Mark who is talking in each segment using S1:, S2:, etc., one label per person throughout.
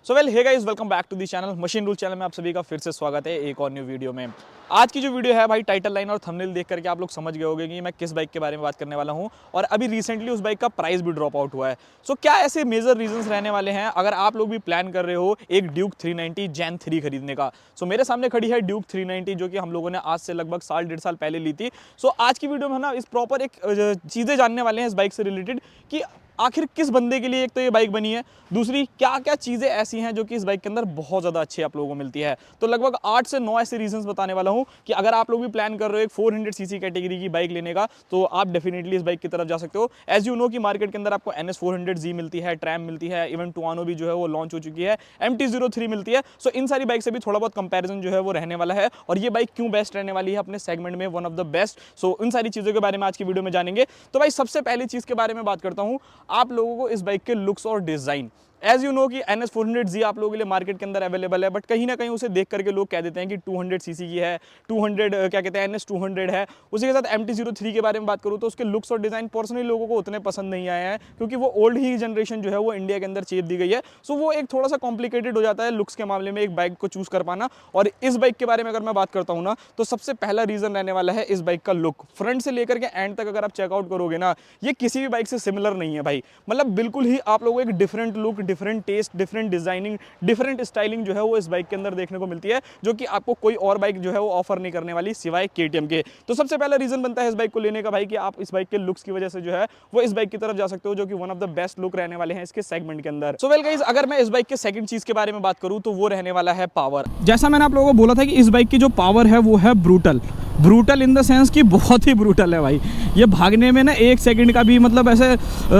S1: So well hey guys, welcome back to the channel machine rule channel में आप सभी का फिर से स्वागत है एक और न्यू वीडियो में। आज की जो वीडियो है भाई, टाइटल लाइन और थंबनेल देख करके आप लोग समझ गए होंगे कि मैं किस बाइक के बारे में बात करने वाला हूं और अभी रिसेंटली उस बाइक का प्राइस भी ड्रॉप आउट हुआ है। सो क्या ऐसे मेजर रीजंस रहने वाले हैं अगर आप लोग भी प्लान कर रहे हो एक ड्यूक 390 जैन 3 खरीदने का। सो मेरे सामने खड़ी है ड्यूक 390 जो कि हम लोगों ने आज से लगभग साल डेढ़ साल पहले ली थी। सो आज की वीडियो में ना इस प्रॉपर एक चीज़ें जानने वाले हैं इस बाइक से रिलेटेड कि आखिर किस बंदे के लिए एक तो ये बाइक बनी है, दूसरी क्या क्या चीज़ें ऐसी हैं जो कि इस बाइक के अंदर बहुत ज़्यादा अच्छी आप लोगों को मिलती है। तो लगभग 8 से 9 ऐसे रीजंस बताने वाला हूं कि अगर आप लोग भी प्लान कर रहे हो एक 400 सीसी कैटेगरी की बाइक लेने का तो आप डेफिनेटली इस बाइक की तरफ जा सकते हो। एज यू नो कि मार्केट के अंदर आपको NS 400Z मिलती है, ट्रैम मिलती है, इवन टुआनो भी जो है वो लॉन्च हो चुकी है, MT-03 मिलती है। सो इन सारी बाइक से भी थोड़ा बहुत कंपेरिजन जो है वो रहने वाला है और ये बाइक क्यों बेस्ट रहने वाली है अपने सेगमेंट में, वन ऑफ द बेस्ट। सो इन सारी चीज़ों के बारे में आज की वीडियो में जानेंगे। तो भाई सबसे पहली चीज़ के बारे में बात करता हूँ आप लोगों को इस बाइक के लुक्स और डिज़ाइन। एज यू नो कि NS 400Z आप लोगों के लिए मार्केट के अंदर अवेलेबल है, बट कहीं ना कहीं उसे देख करके लोग कह देते हैं कि 200 सीसी की है, 200 क्या कहते हैं NS 200 है। उसी के साथ MT-03 के बारे में बात करूँ तो उसके लुक्स और डिज़ाइन पर्सनली लोगों को उतने पसंद नहीं आए हैं क्योंकि वो ओल्ड ही जनरेशन जो है वो इंडिया के अंदर चेप दी गई है। सो वो एक थोड़ा सा कॉम्प्लिकेटेड हो जाता है लुक्स के मामले में एक बाइक को चूज़ कर पाना। और इस बाइक के बारे में अगर मैं बात करता हूँ ना तो सबसे पहला रीज़न रहने वाला है इस बाइक का लुक। फ्रंट से लेकर के एंड तक अगर आप चेकआउट करोगे ना, ये किसी भी बाइक से सिमिलर नहीं है भाई। मतलब बिल्कुल ही आप लोगों को एक different look, different taste, different designing, different styling जो है वो इस बाइक के अंदर देखने को मिलती है जो कि आपको कोई और बाइक जो है वो ऑफर नहीं करने वाली सिवाय KTM के। तो सबसे पहला रीजन बनता है इस बाइक को लेने का भाई कि आप इस बाइक के लुक्स की वजह से जो है वो इस बाइक की तरफ जा सकते हो जो कि one of the best look रहने वाले हैं इसके सेगमेंट के अंदर। सो वेल गाइस, अगर मैं इस बाइक के सेकंड चीज के बारे में बात करूं तो वो रहने वाला है पावर। जैसा मैंने आप लोगों को बोला था कि इस बाइक की जो पावर है वो है ब्रूटल इन द सेंस कि बहुत ही ब्रूटल है भाई। ये भागने में ना एक सेकंड का भी मतलब ऐसे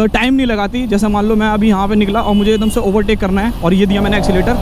S1: टाइम नहीं लगाती। जैसे मान लो मैं अभी यहाँ पे निकला और मुझे एकदम से ओवरटेक करना है और ये दिया मैंने एक्सीलेटर,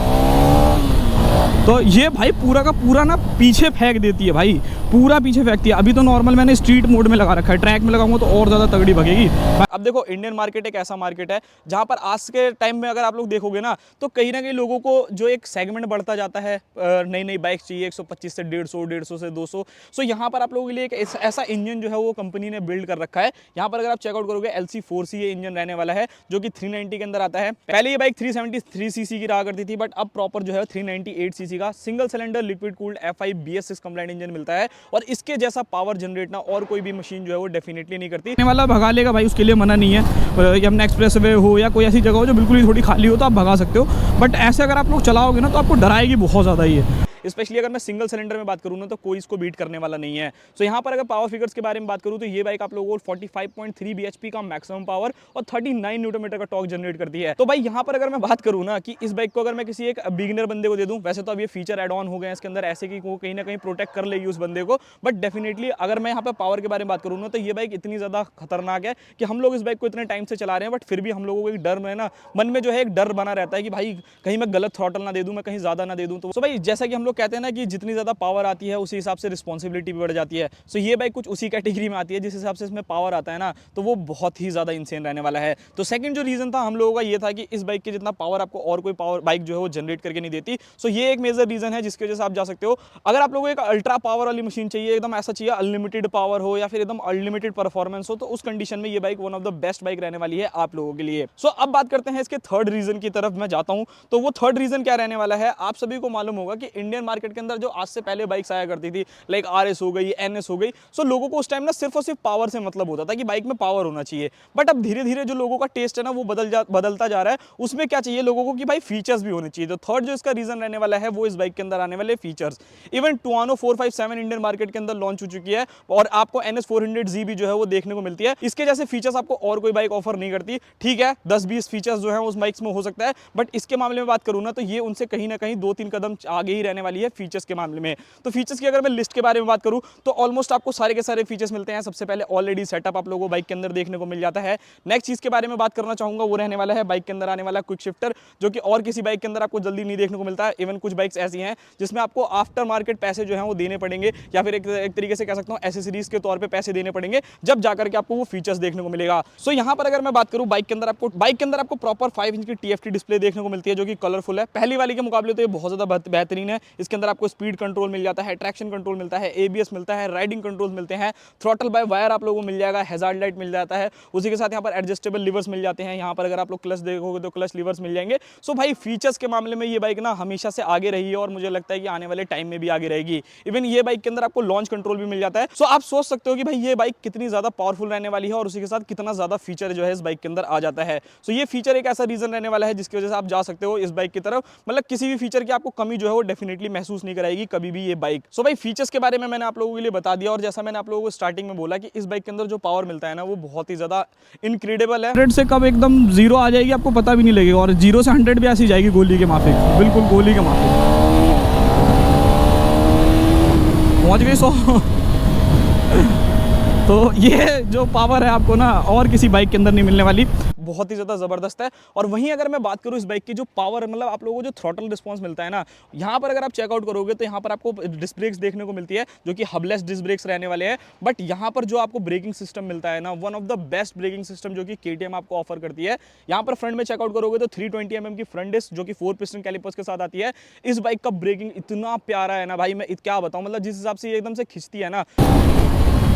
S1: तो ये भाई पूरा का पूरा ना पीछे फेंक देती है भाई, पूरा पीछे फेंकती है। अभी तो नॉर्मल मैंने स्ट्रीट मोड में लगा रखा है, ट्रैक में लगाऊंगा तो और ज़्यादा तगड़ी भगेगी। अब देखो इंडियन मार्केट एक ऐसा मार्केट है जहाँ पर आज के टाइम में अगर आप लोग देखोगे ना तो कहीं ना कहीं लोगों को जो एक सेगमेंट बढ़ता जाता है, नई नई बाइक चाहिए 125 से 150 से 200। सो यहाँ पर आप लोगों के लिए एक ऐसा इंजन जो है वो कंपनी ने बिल्ड कर रखा है। यहाँ पर अगर आप चेकआउट करोगे LC4C ये इंजन रहने वाला है जो कि 390 के अंदर आता है। पहले ये बाइक 373 सीसी की रहा करती थी, बट अब प्रॉपर जो है 398 सीसी का single cylinder liquid cooled FI BS6 complaint engine मिलता है और इसके जैसा पावर जनरेट ना और कोई भी मशीन जो है वो डेफिनेटली नहीं करती। वाला भगा लेगा भाई, उसके लिए मना नहीं है। यमुना एक्सप्रेस वे हो या कोई ऐसी जगह हो जो बिल्कुल ही थोड़ी खाली हो तो आप भगा सकते हो, बट ऐसे अगर आप लोग चलाओगे ना तो आपको डराएगी बहुत ज़्यादा ही है। स्पेशली अगर मैं सिंगल सिलेंडर में बात करूँ ना तो कोई इसको बीट करने वाला नहीं है। सो यहाँ पर अगर पावर फिगर्स के बारे में बात करूँ तो ये बाइक आप लोगों को 45.3 bhp का मैक्सिमम पावर और 39 न्यूटन मीटर का टॉर्क जनरेट करती है। तो भाई यहाँ पर अगर मैं बात करूँ ना कि इस बाइक को अगर मैं किसी एक बिगिनर बंदे को दे दूँ, वैसे तो अब ये फीचर एड ऑन हो गए हैं इसके अंदर ऐसे कि वो कहीं ना कहीं प्रोटेक्ट कर लेगी उस बंदे को, बट डेफिनेटली अगर मैं यहाँ पर पावर के बारे में बात करूँ ना तो ये बाइक इतनी ज़्यादा खतरनाक है कि हम लोग इस बाइक को इतने टाइम से चला रहे हैं, बट फिर भी हम लोगों को एक डर में ना मन में जो है एक डर बना रहता है कि भाई कहीं मैं गलत थ्रॉटल ना दे दूँ, मैं कहीं ज़्यादा ना दे दूँ। तो भाई जैसा कि हम लोग कहते हैं ना कि जितनी ज़्यादा पावर आती है उसी हिसाब से रिस्पॉन्सिबिलिटी भी बढ़ जाती है। सो ये बाइक कुछ उसी कैटेगरी में आती है, जिस हिसाब से इसमें पावर आता है ना तो वो बहुत ही ज़्यादा इंसेन रहने वाला है। तो सेकंड जो रीज़न था हम लोगों का ये था कि इस बाइक के जितना पावर आपको और कोई पावर बाइक जो है वो जनरेट करके नहीं देती। सो ये एक मेजर रीज़न है जिसकी वजह से आप जा सकते हो। अगर आप लोगों को एक अल्ट्रा पावर वाली मशीन चाहिए, एकदम ऐसा चाहिए अनलिमिटेड पावर हो या फिर एकदम अनलिमिटेड परफॉर्मेंस हो, तो उस कंडीशन में ये bike one of the best bike रहने वाली है आप लोगों के लिए। सो अब बात करते हैं इसके थर्ड रीज़न की तरफ मैं जाता हूँ। तो वो थर्ड रीज़न क्या रहने वाला है, आप सभी को मालूम होगा कि इंडियन मार्केट के अंदर जो आज से पहले बाइक्स आया करती थी लाइक RS हो गई, NS हो गई, सो लोगों को उस टाइम ना सिर्फ और सिर्फ पावर से मतलब होता था कि बाइक में पावर होना चाहिए। बट अब धीरे धीरे जो लोगों का टेस्ट है ना वो बदलता जा रहा है। उसमें क्या चाहिए लोगों को कि भाई फीचर्स भी होने चाहिए। तो थर्ड जो इसका रीजन रहने वाला है वो इस बाइक के अंदर आने वाले फीचर्स। इवन टुआनो 457 इंडियन मार्केट के अंदर लॉन्च हो चुकी है और आपको NS 400Z भी जो है वो देखने को मिलती है। इसके जैसे फीचर्स आपको और कोई बाइक ऑफर नहीं करती। ठीक है 10-20 फीचर्स जो है उस बाइक्स में हो सकता है, बट इसके मामले में बात करूँ ना तो ये उनसे कहीं ना कहीं 2-3 कदम आगे ही रहने वाली है फीचर्स के मामले में। तो फीचर्स की अगर मैं लिस्ट के बारे में बात करूं तो ऑलमोस्ट आपको सारे के सारे फीचर्स मिलते हैं। सबसे पहले ऑलरेडी सेटअप आप लोगों को बाइक के अंदर देखने को मिल जाता है। नेक्स्ट चीज के बारे में बात करना चाहूंगा वो रहने वाला है बाइक के अंदर आने वाला क्विक शिफ्टर, जो कि और किसी बाइक के अंदर आपको जल्दी नहीं देखने को मिलता है। इवन कुछ बाइक्स ऐसी हैं जिसमें आपको आफ्टर मार्केट पैसे जो है वो देने पड़ेंगे या फिर एक तरीके से कह सकता हूँ एसेसरीज के तौर पर पैसे देने पड़ेंगे, जब जाकर के आपको वो फीचर्स देखने को मिलेगा। सो यहाँ पर अगर मैं बात करूँ बाइक के अंदर आपको प्रॉपर 5 इंच की TFT डिस्प्ले देखने को मिलती है जो कि कलरफुल है। पहली वाली के मुकाबले तो ये बहुत ज्यादा बेहतरीन है। इसके अंदर आपको स्पीड कंट्रोल मिल जाता है, ट्रैक्शन कंट्रोल मिलता है, ABS मिलता है, राइडिंग कंट्रोल मिलते हैं, थ्रॉटल बाय वायर आप लोगों को मिल जाएगा, हैजार्ड लाइट मिल जाता है, उसी के साथ यहाँ पर एडजस्टेबल लिवर्स मिल जाते हैं। यहाँ पर अगर आप लोग क्लच देखोगे तो क्लच लिवर्स मिल जाएंगे। सो भाई फीचर्स के मामले में ये बाइक ना हमेशा से आगे रही है और मुझे लगता है कि आने वाले टाइम में भी आगे रहेगी। इवन ये बाइक के अंदर आपको लॉन्च कंट्रोल भी मिल जाता है। सो आप सोच सकते हो कि भाई ये बाइक कितनी ज्यादा पावरफुल रहने वाली है और उसी के साथ कितना ज्यादा फीचर जो है इस बाइक के अंदर आ जाता है। सो ये फीचर एक ऐसा रीजन रहने वाला है जिसकी वजह से आप जा सकते हो इस बाइक की तरफ, मतलब किसी भी फीचर की आपको कमी जो है वो डेफिनेटली महसूस नहीं कराएगी कभी भी ये बाइक। सो भाई फीचर्स के बारे में मैंने आप लोगों के लिए बता दिया और जैसा मैंने आप लोगों को स्टार्टिंग में बोला कि इस बाइक के अंदर जो पावर मिलता है ना वो बहुत ही ज्यादा इनक्रेडिबल है।
S2: 100 से कब एकदम जीरो आ जाएगी आपको पता भी नहीं लगेगा, और 0 से 100 भी ऐसी जाएगी गोली के माफिक, बिल्कुल गोली के माफिक। पहुंच गई 100। तो ये जो पावर है आपको ना और किसी बाइक के अंदर नहीं मिलने वाली,
S1: बहुत ही ज़्यादा ज़बरदस्त है। और वहीं अगर मैं बात करूँ इस बाइक की जो पावर, मतलब आप लोगों को जो थ्रॉटल रिस्पांस मिलता है ना, यहाँ पर अगर आप चेकआउट करोगे तो यहाँ पर आपको डिस्क ब्रेक्स देखने को मिलती है जो कि हबलेस डिस्क ब्रेक्स रहने वाले हैं। बट यहाँ पर जो आपको ब्रेकिंग सिस्टम मिलता है ना, one of the best braking system जो कि KTM आपको ऑफर करती है। यहाँ पर फ्रंट में चेकआउट करोगे तो 320 mm की फ्रंट डिस्क जो कि 4 पिस्टन कैलिपर्स के साथ आती है। इस बाइक का ब्रेकिंग इतना प्यारा है ना भाई, मैं क्या बताऊँ, मतलब जिस हिसाब से ये एकदम से खिंचती है ना,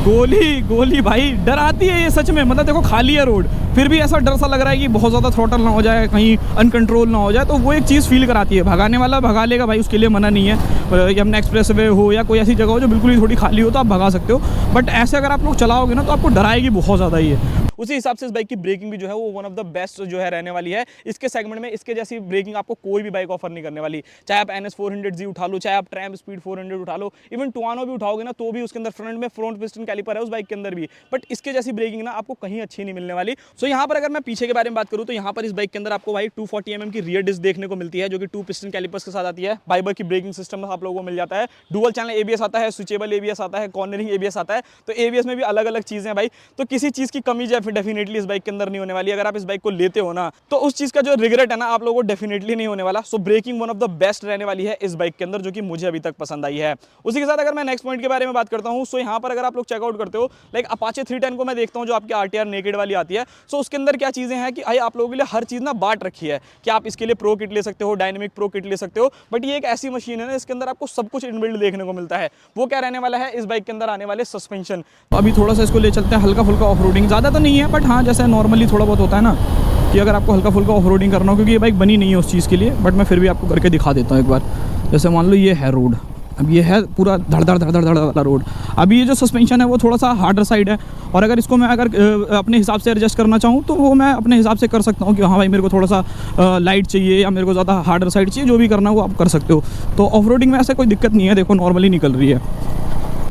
S2: गोली गोली भाई, डर आती है ये सच में। मतलब देखो खाली है रोड, फिर भी ऐसा डर सा लग रहा है कि बहुत ज़्यादा थ्रॉटल ना हो जाए, कहीं अनकंट्रोल ना हो जाए, तो वो एक चीज़ फील कराती है। भगाने वाला भगा लेगा भाई, उसके लिए मना नहीं है। यमुना एक्सप्रेस वे हो या कोई ऐसी जगह हो जो बिल्कुल ही थोड़ी खाली हो तो आप भगा सकते हो, बट ऐसे अगर आप लोग चलाओगे ना तो आपको डराएगी बहुत ज़्यादा ही है।
S1: उसी हिसाब से इस बाइक की ब्रेकिंग भी जो है वो वन ऑफ द बेस्ट जो है रहने वाली है। इसके सेगमेंट में इसके जैसी ब्रेकिंग आपको कोई भी बाइक ऑफर नहीं करने वाली। चाहे आप NS 400Z उठा लो, चाहे आप ट्रैम्प स्पीड 400 उठा लो, इवन टुआनो भी उठाओगे ना तो भी उसके अंदर फ्रंट में फ्रंट पिस्टन कैलिपर है उस बाइक के अंदर भी, बट इसके जैसी ब्रेकिंग ना आपको कहीं अच्छी नहीं मिलने वाली। सो यहाँ पर अगर मैं पीछे के बारे में बात करूँ तो यहाँ पर इस बाइक के अंदर आपको भाई 240 mm की रियर डिस्क देखने को मिलती है जो कि 2 पिस्टन कैलिपर्स के साथ आती है। बाइबर की ब्रेकिंग सिस्टम आप लोगों को मिल जाता है, डुअल चैनल ABS आता है, स्विचेबल ABS आता है, कॉर्नरिंग ABS आता है। तो ABS में भी अलग अलग चीजें हैं भाई, तो किसी चीज की कमी जो है डेफिनेटली इस बाइक के अंदर नहीं होने वाली। अगर आप इस बाइक को लेते हो ना तो उस चीज का जो रिग्रेट है ना आप लोगों को डेफिनेटली नहीं होने वाला। So breaking one of the best रहने वाली है इस बाइक के अंदर जो कि मुझे अभी तक पसंद आई है। उसी के साथ अगर मैं नेक्स्ट पॉइंट के बारे में बात करता हूं, सो यहाँ पर अगर आप लोग चेकआउट करते हो लाइक अपाचे 310 को मैं देखता हूं जो आपकी RTR नेकेड वाली आती है। सो उसके अंदर क्या चीजें हैं कि भाई आप लोगों के लिए हर चीज ना बांट रखी है कि आप इसके लिए प्रो किट ले सकते हो, डायनेमिक प्रो किट ले सकते हो, बट ये एक ऐसी मशीन है ना इसके अंदर आपको सब कुछ इनबिल्ट देखने को मिलता है। वो क्या रहने वाला है इस बाइक के अंदर आने वाले सस्पेंशन।
S2: अभी थोड़ा सा इसको ले चलते हैं, हल्का फुल्का ऑफ रोडिंग, ज़्यादा तो नहीं है बट हाँ जैसे नॉर्मली थोड़ा बहुत होता है ना कि अगर आपको हल्का फुल्का ऑफ रोडिंग करना हो, क्योंकि ये बाइक बनी नहीं है उस चीज़ के लिए, बट मैं फिर भी आपको करके दिखा देता हूँ एक बार। जैसे मान लो ये है रोड, अब ये है पूरा धड़ धड़ धड़ धड़ धड़ वाला रोड। अभी ये जो सस्पेंशन है वो थोड़ा सा हार्डर साइड है, और अगर इसको मैं अगर अपने हिसाब से एडजस्ट करना चाहूँ तो वो मैं अपने हिसाब से कर सकता हूँ कि हाँ भाई मेरे को थोड़ा सा लाइट चाहिए या मेरे को ज़्यादा हार्डर साइड चाहिए, जो भी करना है वो आप कर सकते हो। तो ऑफ रोडिंग में ऐसा कोई दिक्कत नहीं है, देखो नॉर्मली निकल रही है।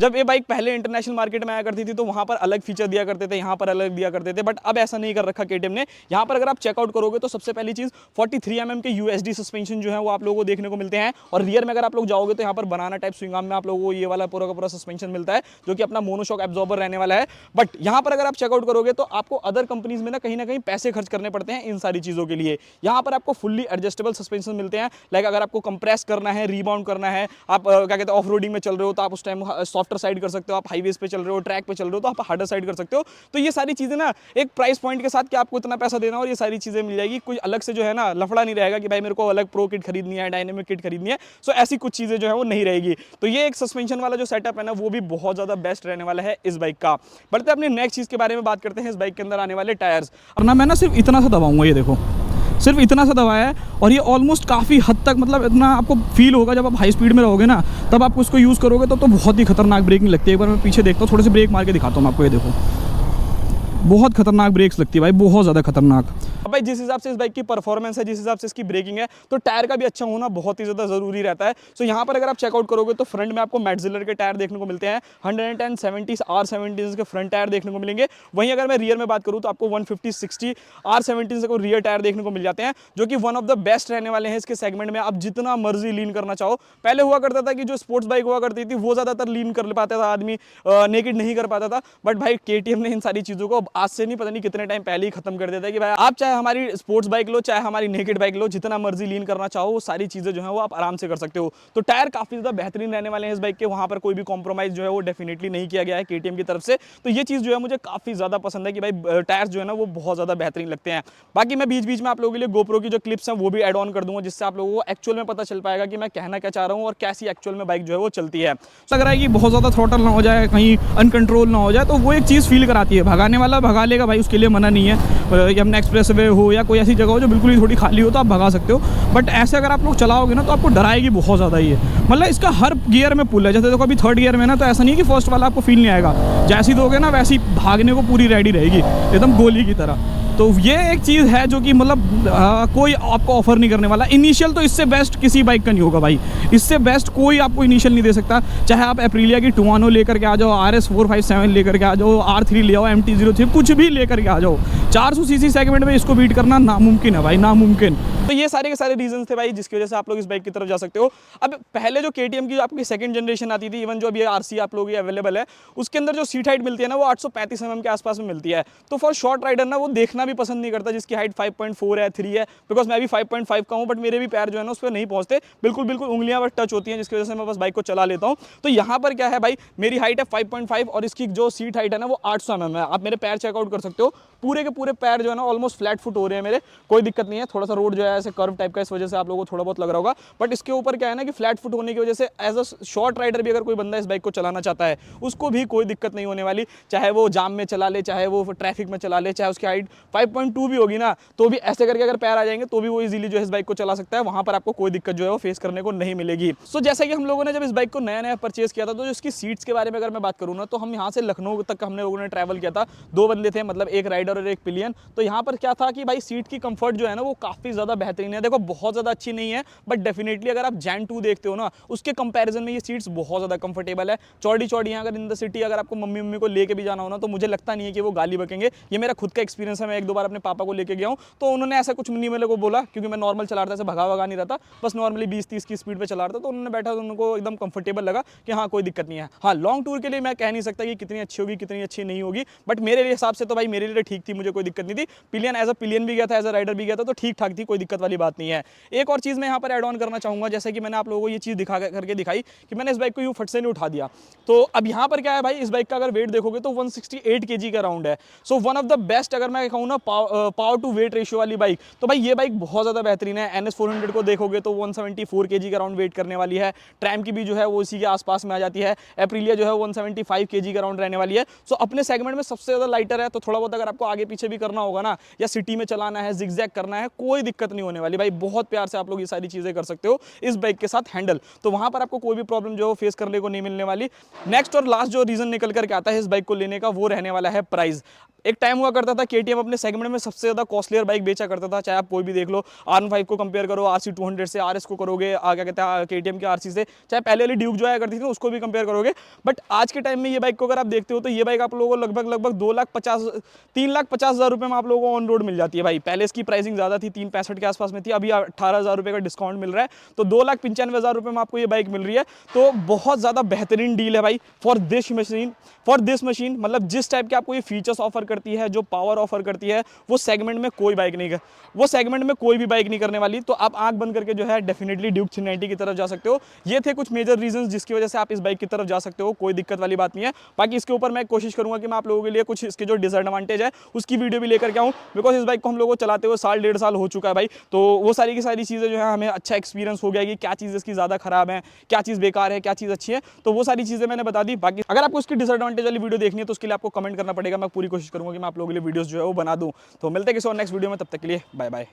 S1: जब ये बाइक पहले इंटरनेशनल मार्केट में आया करती थी तो वहाँ पर अलग फीचर दिया करते थे, यहाँ पर अलग दिया करते थे, बट अब ऐसा नहीं कर रखा KTM ने। यहाँ पर अगर आप चेकआउट करोगे तो सबसे पहली चीज़ 43 mm के USD सस्पेंशन जो है वो आप लोगों को देखने को मिलते हैं, और रियर में अगर आप लोग जाओगे तो यहाँ पर बनाना टाइप स्विंग आर्म में आप लोगों को ये वाला पूरा का पूरा सस्पेंशन मिलता है जो कि अपना मोनोशॉक एब्जॉर्बर रहने वाला है। बट यहाँ पर अगर आप चेकआउट करोगे तो आपको अदर कंपनीज में ना कहीं पैसे खर्च करने पड़ते हैं इन सारी चीज़ों के लिए। यहाँ पर आपको फुल्ली एडजस्टेबल सस्पेंशन मिलते हैं, लाइक अगर आपको कंप्रेस करना है, रीबाउंड करना है, आप क्या कहते हैं ऑफ रोडिंग में चल रहे हो तो आप उस टाइम सॉफ्टर साइड कर सकते हो, आप हाईवेज पे चल रहे हो, ट्रैक पे चल रहे हो तो आप हार्डर साइड कर सकते हो। तो ये सारी चीजें ना एक प्राइस पॉइंट के साथ कि आपको इतना पैसा देना और ये सारी चीजें मिल जाएगी, कोई अलग से जो है ना लफड़ा नहीं रहेगा कि भाई मेरे को अलग प्रो किट खरीदनी है, डायनेमिक किट खरीदनी है। सो ऐसी कुछ चीजें जो है वो नहीं रहेगी। तो ये एक सस्पेंशन वाला जो सेटअप है ना वो भी बहुत ज्यादा बेस्ट रहने वाला है इस बाइक का। बढ़ते अपनी नेक्स्ट चीज के बारे में बात करते हैं, इस बाइक के अंदर आने वाले टायर्स।
S2: और ना मैं ना सिर्फ इतना सा दबाऊंगा, ये देखो सिर्फ इतना सा दबाया है, और ये ऑलमोस्ट काफ़ी हद तक मतलब इतना आपको फील होगा जब आप हाई स्पीड में रहोगे ना, तब आप उसको यूज़ करोगे तो बहुत ही खतरनाक ब्रेकिंग लगती है। एक बार मैं पीछे देखता हूँ, थोड़े से ब्रेक मार के दिखाता हूँ मैं आपको, ये देखो बहुत खतरनाक ब्रेक्स लगती है भाई, बहुत ज़्यादा खतरनाक।
S1: अब भाई जिस हिसाब से इस बाइक की परफॉर्मेंस है, जिस हिसाब से इसकी ब्रेकिंग है, तो टायर का भी अच्छा होना बहुत ही ज़्यादा ज़रूरी रहता है। सो यहाँ पर अगर आप चेकआउट करोगे तो फ्रंट में आपको मैटजिलर के टायर देखने को मिलते हैं, 110 70 R17 के फ्रंट टायर देखने को मिलेंगे। वहीं अगर मैं रियर में बात करूँ तो आपको 150 60 R17 को रियर टायर देखने को मिल जाते हैं, जो कि वन ऑफ द बेस्ट रहने वाले हैं इसके सेगमेंट में। आप जितना मर्जी लीन करना चाहो, पहले हुआ करता था कि जो स्पोर्ट्स बाइक हुआ करती थी वो ज़्यादातर लीन कर पाता था आदमी, नेकेड नहीं कर पाता था, बट भाई KTM ने इन सारी चीज़ों को आज से नहीं पता नहीं कितने टाइम पहले ही खत्म कर दिया था कि भाई आप चाहे चाहे हमारी स्पोर्ट्स बाइक लो, चाहे हमारी नेकेड बाइक लो, जितना मर्जी लीन करना चाहो वो सारी चीज़ें जो है वो आप आराम से कर सकते हो। तो टायर काफ़ी ज़्यादा बेहतरीन रहने वाले हैं इस बाइक के, वहाँ पर कोई भी कॉम्प्रोमाइज़ जो है वो डेफिनेटली नहीं किया गया है KTM की तरफ से। तो ये चीज़ जो है मुझे काफ़ी ज़्यादा पसंद है कि भाई टायर्स जो है ना वो बहुत ज़्यादा बेहतरीन लगते हैं। बाकी मैं बीच बीच में आप लोगों के लिए GoPro की जो क्लिप्स हैं वो भी ऐड ऑन कर दूंगा, जिससे आप लोगों को एक्चुअल में पता चल पाएगा कि मैं कहना क्या चाह रहा हूँ और कैसी एक्चुअल में बाइक जो है वो चलती है।
S2: लग रहा है कि बहुत ज़्यादा थ्रॉटल ना हो जाए, कहीं अनकंट्रोल ना हो जाए, तो वो एक चीज़ फील कराती है। भगाने वाला भगा लेगा भाई, उसके लिए मना नहीं है कि हमने एक्सप्रेस वे हो या कोई ऐसी जगह हो जो बिल्कुल ही थोड़ी खाली हो तो आप भगा सकते हो। बट ऐसे अगर आप लोग चलाओगे ना तो आपको डराएगी बहुत ज़्यादा ही है। मतलब इसका हर गियर में पुल है। जैसे देखो अभी थर्ड गियर में ना, तो ऐसा नहीं है कि फर्स्ट वाला आपको फील नहीं आएगा, जैसी दोगे ना वैसी भागने को पूरी रेडी रहेगी एकदम गोली की तरह। तो ये एक चीज़ है जो कि मतलब कोई आपको ऑफर नहीं करने वाला। इनिशियल तो इससे बेस्ट किसी बाइक का नहीं होगा भाई, इससे बेस्ट कोई आपको इनिशियल नहीं दे सकता। चाहे आप एप्रिलिया की टुआनो लेकर के आ जाओ, RS457 लेकर के आ जाओ, R3 ले आओ, MT-03 कुछ भी लेकर के आ जाओ, 400 सीसी सेगमेंट में इसको बीट करना नामुमकिन है भाई, नामुमकिन।
S1: तो ये सारे के सारे रीजन थे भाई जिसकी वजह से आप लोग इस बाइक की तरफ जा सकते हो। अब पहले जो KTM की आपकी सेकंड जनरेशन आती थी, इवन जो अभी RC आप लोगों की अवेलेबल है, उसके अंदर जो सीट हाइट मिलती है ना वो 835 mm के आसपास में मिलती है। तो फॉर शॉर्ट राइडर ना वो देखना भी पसंद नहीं करता जिसकी हाइट 5.4 है, 3 है, बिकॉज मैं भी 5.5 का हूँ, बट मेरे भी पैर जो है ना उस पर नहीं पहुँचते, बिल्कुल उंगलियाँ बस टच होती हैं, जिसकी वजह से मैं बस बाइक को चला लेता हूँ। तो यहाँ पर क्या है भाई, मेरी हाइट है 5.5 और इसकी जो सीट हाइट है ना वो 800 mm है। आप मेरे पैर चेकआउट कर सकते हो, पूरे के पूरे पैर जो है ना ऑलमोस्ट फ्लैट फुट हो रहे हैं मेरे, कोई दिक्कत नहीं है। थोड़ा सा रोड जो है ऐसे कर्व टाइप का, इस वजह से आप लोगों को थोड़ा बहुत लग रहा होगा, बट इसके ऊपर क्या है ना कि फ्लैट फुट होने की वजह से एज अ शॉर्ट राइडर भी अगर कोई बंदा इस बाइक को चलाना चाहता है उसको भी कोई दिक्कत नहीं होने वाली। चाहे वो जाम में चला ले, चाहे वो ट्रैफिक में चला ले, चाहे उसकी हाइट 5.2 भी होगी ना, तो भी ऐसे करके अगर पैर आ जाएंगे तो भी वो इजीली जो है इस बाइक को चला सकता है। वहां पर आपको कोई दिक्कत जो है वो फेस करने को नहीं मिलेगी। सो जैसा कि हम लोगों ने जब इस बाइक को नया नया परचेज किया था, तो इसकी सीट्स के बारे में अगर मैं बात करूँ ना, तो हम यहाँ से लखनऊ तक हम लोगों ने ट्रैवल किया था, 2 बंदे थे, मतलब एक राइडर और एक पिलियन। तो यहाँ पर क्या था कि भाई सीट की कंफर्ट जो है ना वो काफ़ी ज़्यादा बेहतरीन है। देखो बहुत ज़्यादा अच्छी नहीं है, बट डेफिनेटली अगर आप जैन 2 देखते हो ना, उसके कंपैरिजन में ये सीट्स बहुत ज़्यादा कंफर्टेबल है। चौड़ी चौड़ी हैं, अगर इन द सिटी अगर आपको मम्मी को लेके भी जाना हो ना, तो मुझे लगता नहीं है कि वो गाली बकेंगे। ये मेरा खुद का एक्सपीरियंस है, मैं 1-2 बार अपने पापा को लेके गया हूँ, तो उन्होंने ऐसा कुछ नहीं मेरे को बोला, क्योंकि मैं नॉर्मल चला रहा था, ऐसे भगा नहीं रहा था, बस नॉर्मली 20-30 की स्पीड पर चला रहा था। तो उन्होंने बैठा, तो उनको एकदम कंफर्टेबल लगा कि हाँ कोई दिक्कत नहीं है। हाँ, लॉन्ग टूर के लिए मैं कह नहीं सकता कि कितनी अच्छी होगी कितनी अच्छी नहीं होगी, बट मेरे हिसाब से तो भाई मेरे लिए ठीक थी, मुझे कोई दिक्कत नहीं थी। पिलियन एज अ पिलियन भी गया था, एज अ राइडर भी गया था, तो ठीक ठाक थी, कोई दिक्कत वाली बात नहीं है। एक और चीज़ मैं यहाँ पर ऐड ऑन करना चाहूँगा, जैसे कि मैंने आप लोगों को ये चीज़ करके दिखाई कि मैंने इस बाइक को यूँ फट से नहीं उठा दिया। तो अब यहाँ पर क्या है भाई, इस बाइक का अगर वेट देखोगे तो 168 kg का राउंड है। So one of the best, अगर मैं कहूँ ना पावर टू वेट रेशियो वाली बाइक, तो भाई ये बाइक बहुत ज़्यादा बेहतरीन है। NS400 को देखोगे तो 174 kg का राउंड वेट करने वाली है। ट्रैम की भी जो है वो इसी के आसपास में आ जाती है। एप्रिलिया जो है 175 kg का राउंड रहने वाली है। सो अपने सेगमेंट में सबसे ज़्यादा लाइटर है। तो थोड़ा बहुत अगर आपको आगे पीछे भी करना होगा ना, या सिटी में चलाना है, जिगजैग करना है, कोई दिक्कत नहीं होने वाली भाई। बहुत प्यार से आप लोग ये सारी चीज़ें कर सकते हो इस बाइक के साथ हैंडल, तो वहाँ पर आपको कोई भी प्रॉब्लम जो है फेस करने को नहीं मिलने वाली। नेक्स्ट और लास्ट जो रीज़न निकल करके आता है इस बाइक को लेने का, वो रहने वाला है प्राइस। एक टाइम हुआ करता था KTM अपने सेगमेंट में सबसे ज़्यादा कॉस्टलियर बाइक बेचा करता था। चाहे आप कोई भी देख लो, R15 को कंपेयर करो RC200 से, RS को करोगे क्या कहते हैं KTM के RC से, चाहे पहले वाली ड्यूक जो आया करती थी उसको भी कंपेयर करोगे। बट आज के टाइम में ये बाइक को अगर आप देखते हो तो ये बाइक आप लोगों को लगभग 3,50,000 रुपये में आप लोगों को ऑन रोड मिल जाती है भाई। पहले इसकी प्राइसिंग ज़्यादा थी, 365 के आसपास में थी, अभी 18,000 रुपये का डिस्काउंट मिल रहा है, तो 2,95,000 रुपये में आपको ये बाइक मिल रही है। तो बहुत ज़्यादा बेहतरीन डील है भाई फॉर दिस मशीन। मतलब जिस टाइप के आपको ये फीचर्स ऑफर करती है, जो पावर ऑफर करती है, वो सेगमेंट में कोई भी बाइक नहीं करने वाली। तो आप आंख बंद करके जो है डेफिनेटली ड्यूक 390 की तरफ जा सकते हो। ये थे कुछ मेजर रीजंस जिसकी वजह से आप इस बाइक की तरफ जा सकते हो, कोई दिक्कत वाली बात नहीं है। बाकी इसके ऊपर मैं कोशिश करूंगा कि मैं आप लोगों के लिए कुछ इसके जो डिसएडवांटेज है उसकी वीडियो भी लेकर के आऊँ, बिकॉज इस बाइक को हम लोगों को चलाते हुए 1.5 साल हो चुका है भाई। तो वो सारी की सारी चीज़ें जो है हमें अच्छा एक्सपीरियंस हो गया कि क्या चीज़ इसकी ज़्यादा खराब है, क्या चीज़ बेकार है, क्या चीज़ अच्छी है, तो वो सारी चीज़ें मैंने बता दी। बाकी अगर आपको इसकी डिसएडवांटेज वाली वीडियो देखनी है तो उसके लिए आपको कमेंट करना पड़ेगा। मैं पूरी कोशिश करूंगा कि मैं आप लोगों के लिए वीडियोस जो है वो बना दूं। तो मिलते हैं किसी और नेक्स्ट वीडियो में, तब तक के लिए बाय बाय।